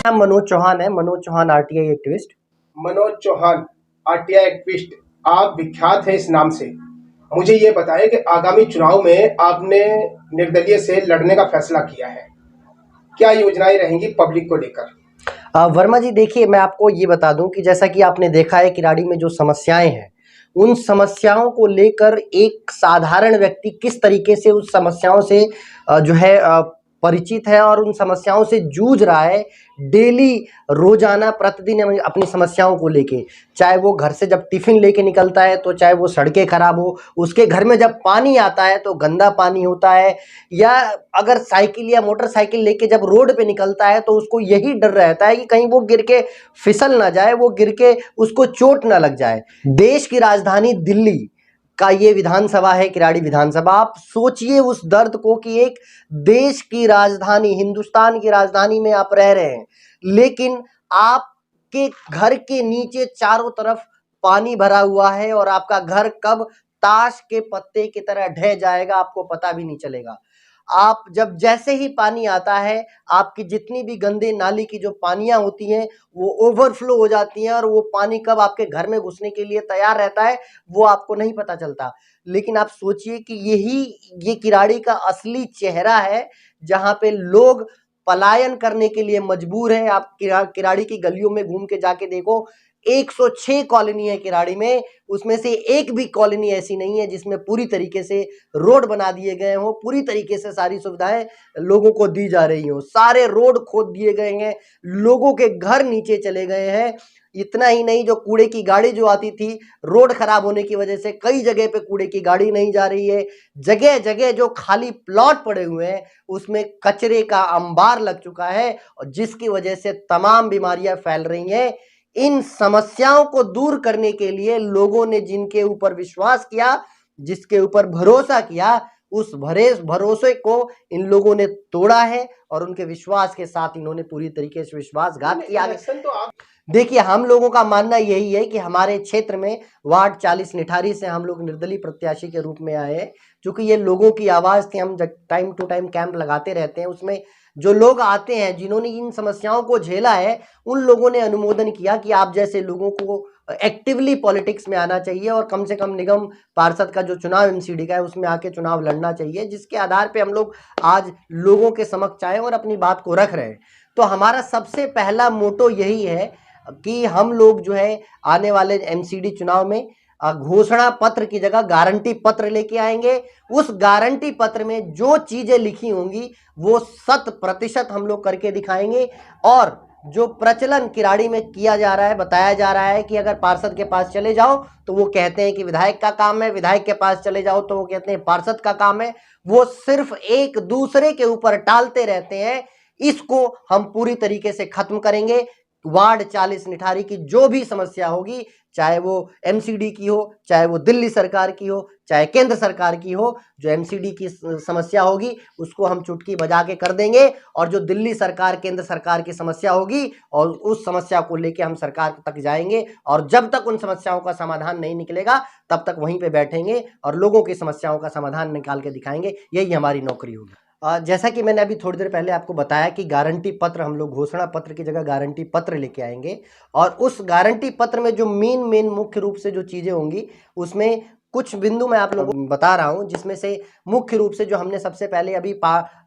नाम मनोज चौहान है। Manoj Chauhan RTI activist. Manoj Chauhan RTI activist, आप विख्यात हैं इस नाम से। मुझे ये बताएं कि आगामी चुनाव में आपने निर्दलीय से लड़ने का फैसला किया है, क्या योजनाएं रहेंगी पब्लिक को लेकर? वर्मा जी देखिए, मैं आपको ये बता दूं कि जैसा कि आपने देखा है किराड़ी में जो समस्याएं हैं, उन समस्याओं को लेकर एक साधारण व्यक्ति किस तरीके से उस समस्याओं से जो है परिचित है और उन समस्याओं से जूझ रहा है डेली, रोजाना, प्रतिदिन अपनी समस्याओं को लेके। चाहे वो घर से जब टिफिन लेके निकलता है तो चाहे वो सड़कें खराब हो, उसके घर में जब पानी आता है तो गंदा पानी होता है, या अगर साइकिल या मोटरसाइकिल लेके जब रोड पे निकलता है तो उसको यही डर रहता है कि कहीं वो गिर के फिसल ना जाए, वो गिर के उसको चोट ना लग जाए। देश की राजधानी दिल्ली का ये विधानसभा है, किराड़ी विधानसभा। आप सोचिए उस दर्द को कि एक देश की राजधानी, हिंदुस्तान की राजधानी में आप रह रहे हैं, लेकिन आपके घर के नीचे चारों तरफ पानी भरा हुआ है और आपका घर कब ताश के पत्ते की तरह ढह जाएगा आपको पता भी नहीं चलेगा। आप जब जैसे ही पानी आता है, आपकी जितनी भी गंदे नाली की जो पानियां होती हैं वो ओवरफ्लो हो जाती हैं और वो पानी कब आपके घर में घुसने के लिए तैयार रहता है वो आपको नहीं पता चलता। लेकिन आप सोचिए कि ये किराड़ी का असली चेहरा है, जहां पे लोग पलायन करने के लिए मजबूर हैं। आप किराड़ी की गलियों में घूम के जाके देखो, 106 कॉलोनी है किराड़ी में, उसमें से एक भी कॉलोनी ऐसी नहीं है जिसमें पूरी तरीके से रोड बना दिए गए हों, पूरी तरीके से सारी सुविधाएं लोगों को दी जा रही हों। सारे रोड खोद दिए गए हैं, लोगों के घर नीचे चले गए हैं। इतना ही नहीं, जो कूड़े की गाड़ी जो आती थी, रोड खराब होने की वजह से कई जगह पे कूड़े की गाड़ी नहीं जा रही है। जगह जगह जो खाली प्लॉट पड़े हुए हैं उसमें कचरे का अंबार लग चुका है और जिसकी वजह से तमाम बीमारियां फैल रही हैं। इन समस्याओं को दूर करने के लिए लोगों ने जिनके ऊपर विश्वास किया, जिसके ऊपर भरोसा किया, उस भरोसे को इन लोगों ने तोड़ा है और उनके विश्वास के साथ इन्होंने पूरी तरीके से विश्वासघात किया। देखिए, हम लोगों का मानना यही है कि हमारे क्षेत्र में वार्ड 40 निठारी से हम लोग निर्दलीय प्रत्याशी के रूप में आए हैं, क्योंकि ये लोगों की आवाज थी। हम टाइम टू टाइम कैंप लगाते रहते हैं, उसमें जो लोग आते हैं जिन्होंने इन समस्याओं को झेला है, उन लोगों ने अनुमोदन किया कि आप जैसे लोगों को एक्टिवली पॉलिटिक्स में आना चाहिए और कम से कम निगम पार्षद का जो चुनाव एमसीडी का है उसमें आके चुनाव लड़ना चाहिए, जिसके आधार पे हम लोग आज लोगों के समक्ष आए और अपनी बात को रख रहे हैं। तो हमारा सबसे पहला मोटो यही है कि हम लोग जो है आने वाले एमसीडी चुनाव में घोषणा पत्र की जगह गारंटी पत्र लेके आएंगे। उस गारंटी पत्र में जो चीजें लिखी होंगी वो 100% हम लोग करके दिखाएंगे। और जो प्रचलन किराड़ी में किया जा रहा है, बताया जा रहा है कि अगर पार्षद के पास चले जाओ तो वो कहते हैं कि विधायक का काम है, विधायक के पास चले जाओ तो वो कहते हैं पार्षद का काम है, वो सिर्फ एक दूसरे के ऊपर टालते रहते हैं। इसको हम पूरी तरीके से खत्म करेंगे। वार्ड 40 निठारी की जो भी समस्या होगी, चाहे वो एमसीडी की हो, चाहे वो दिल्ली सरकार की हो, चाहे केंद्र सरकार की हो, जो एमसीडी की समस्या होगी उसको हम चुटकी बजा के कर देंगे। और जो दिल्ली सरकार, केंद्र सरकार की समस्या होगी और उस समस्या को लेके हम सरकार तक जाएंगे और जब तक उन समस्याओं का समाधान नहीं निकलेगा तब तक वहीं पे बैठेंगे और लोगों की समस्याओं का समाधान निकाल के दिखाएंगे। यही हमारी नौकरी होगी। जैसा कि मैंने अभी थोड़ी देर पहले आपको बताया कि गारंटी पत्र, हम लोग घोषणा पत्र की जगह गारंटी पत्र लेके आएंगे और उस गारंटी पत्र में जो मेन मुख्य रूप से जो चीजें होंगी उसमें कुछ बिंदु मैं आप लोगों को बता रहा हूं, जिसमें से मुख्य रूप से जो हमने सबसे पहले अभी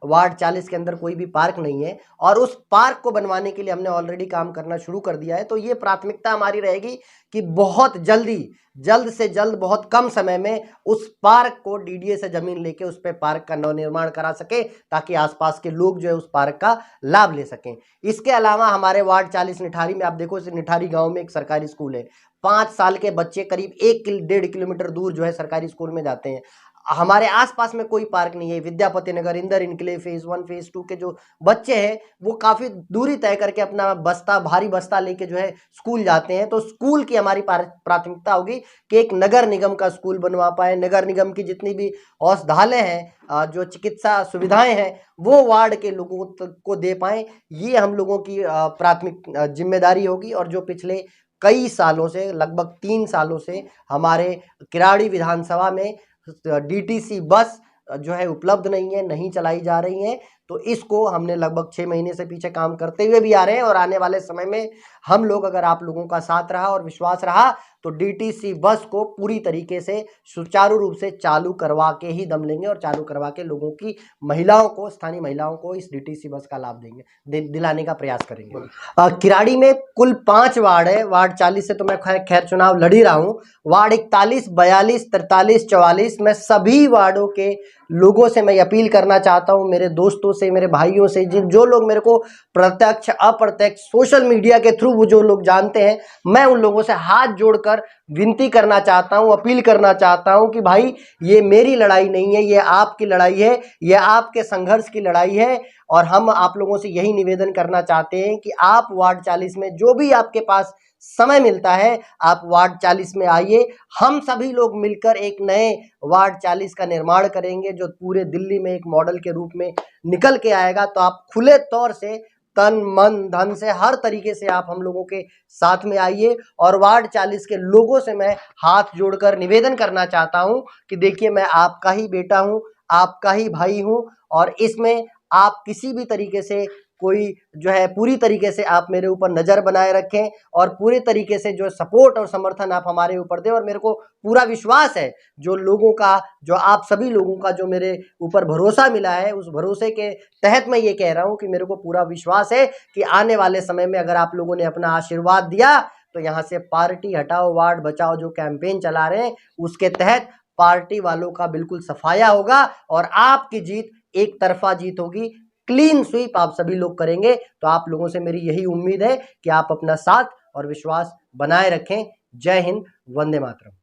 वार्ड 40 के अंदर कोई भी पार्क नहीं है और उस पार्क को बनवाने के लिए हमने ऑलरेडी काम करना शुरू कर दिया है। तो ये प्राथमिकता हमारी रहेगी कि बहुत जल्द से जल्द, बहुत कम समय में उस पार्क को डीडीए से जमीन लेके उस पर पार्क का नवनिर्माण करा सके ताकि आसपास के लोग जो है उस पार्क का लाभ ले सकें। इसके अलावा हमारे वार्ड 40 निठारी में आप देखो, निठारी गांव में एक सरकारी स्कूल है। 5 साल के बच्चे करीब 1-1.5 किलोमीटर दूर जो है सरकारी स्कूल में जाते हैं। हमारे आसपास में कोई पार्क नहीं है। Vidyapati Nagar, Inder enclave, phase 1 phase 2 के जो बच्चे हैं वो काफी दूरी तय करके अपना भारी बस्ता लेके जो है स्कूल जाते हैं। तो स्कूल की हमारी प्राथमिकता होगी कि एक नगर निगम का स्कूल बनवा पाए। नगर निगम की जितनी भी औषधालय हैं, जो चिकित्सा सुविधाएं हैं, वो वार्ड के लोगों को दे पाए। ये हम लोगों की प्राथमिक जिम्मेदारी होगी। और जो पिछले कई सालों से, लगभग 3 सालों से हमारे किराड़ी विधानसभा में डीटीसी बस जो है उपलब्ध नहीं है, नहीं चलाई जा रही है, तो इसको हमने लगभग 6 महीने से पीछे काम करते हुए भी आ रहे हैं और आने वाले समय में हम लोग, अगर आप लोगों का साथ रहा और विश्वास रहा, तो डीटीसी बस को पूरी तरीके से सुचारू रूप से चालू करवा के ही दम लेंगे और चालू करवा के लोगों की, महिलाओं को, स्थानीय महिलाओं को इस डीटीसी बस का लाभ देंगे, दिलाने का प्रयास करेंगे। किराड़ी में कुल 5 वार्ड है। वार्ड 40 से तो मैं खैर चुनाव लड़ ही रहा हूँ। वार्ड 41, 42, 43, 44 में सभी वार्डों के लोगों से मैं अपील करना चाहता हूं, मेरे दोस्तों से, मेरे भाइयों से, जो लोग मेरे को प्रत्यक्ष अप्रत्यक्ष सोशल मीडिया के थ्रू वो जो लोग जानते हैं, मैं उन लोगों से हाथ जोड़कर विनती करना चाहता हूं, अपील करना चाहता हूं कि भाई ये मेरी लड़ाई नहीं है, ये आपकी लड़ाई है, ये आपके संघर्ष की लड़ाई है। और हम आप लोगों से यही निवेदन करना चाहते हैं कि आप वार्ड 40 में जो भी आपके पास समय मिलता है, आप वार्ड 40 में आइए। हम सभी लोग मिलकर एक नए वार्ड 40 का निर्माण करेंगे जो पूरे दिल्ली में एक मॉडल के रूप में निकल के आएगा। तो आप खुले तौर से, तन मन धन से, हर तरीके से आप हम लोगों के साथ में आइए। और वार्ड 40 के लोगों से मैं हाथ जोड़कर निवेदन करना चाहता हूं कि देखिए, मैं आपका ही बेटा हूं, आपका ही भाई हूं, और इसमें आप किसी भी तरीके से कोई जो है, पूरी तरीके से आप मेरे ऊपर नज़र बनाए रखें और पूरे तरीके से जो सपोर्ट और समर्थन आप हमारे ऊपर दें। और मेरे को पूरा विश्वास है, जो लोगों का, जो आप सभी लोगों का जो मेरे ऊपर भरोसा मिला है, उस भरोसे के तहत मैं ये कह रहा हूँ कि मेरे को पूरा विश्वास है कि आने वाले समय में अगर आप लोगों ने अपना आशीर्वाद दिया तो यहाँ से पार्टी हटाओ वार्ड बचाओ जो कैंपेन चला रहे हैं, उसके तहत पार्टी वालों का बिल्कुल सफाया होगा और आपकी जीत एक तरफा जीत होगी। क्लीन स्वीप आप सभी लोग करेंगे। तो आप लोगों से मेरी यही उम्मीद है कि आप अपना साथ और विश्वास बनाए रखें। जय हिंद, वंदे मातरम।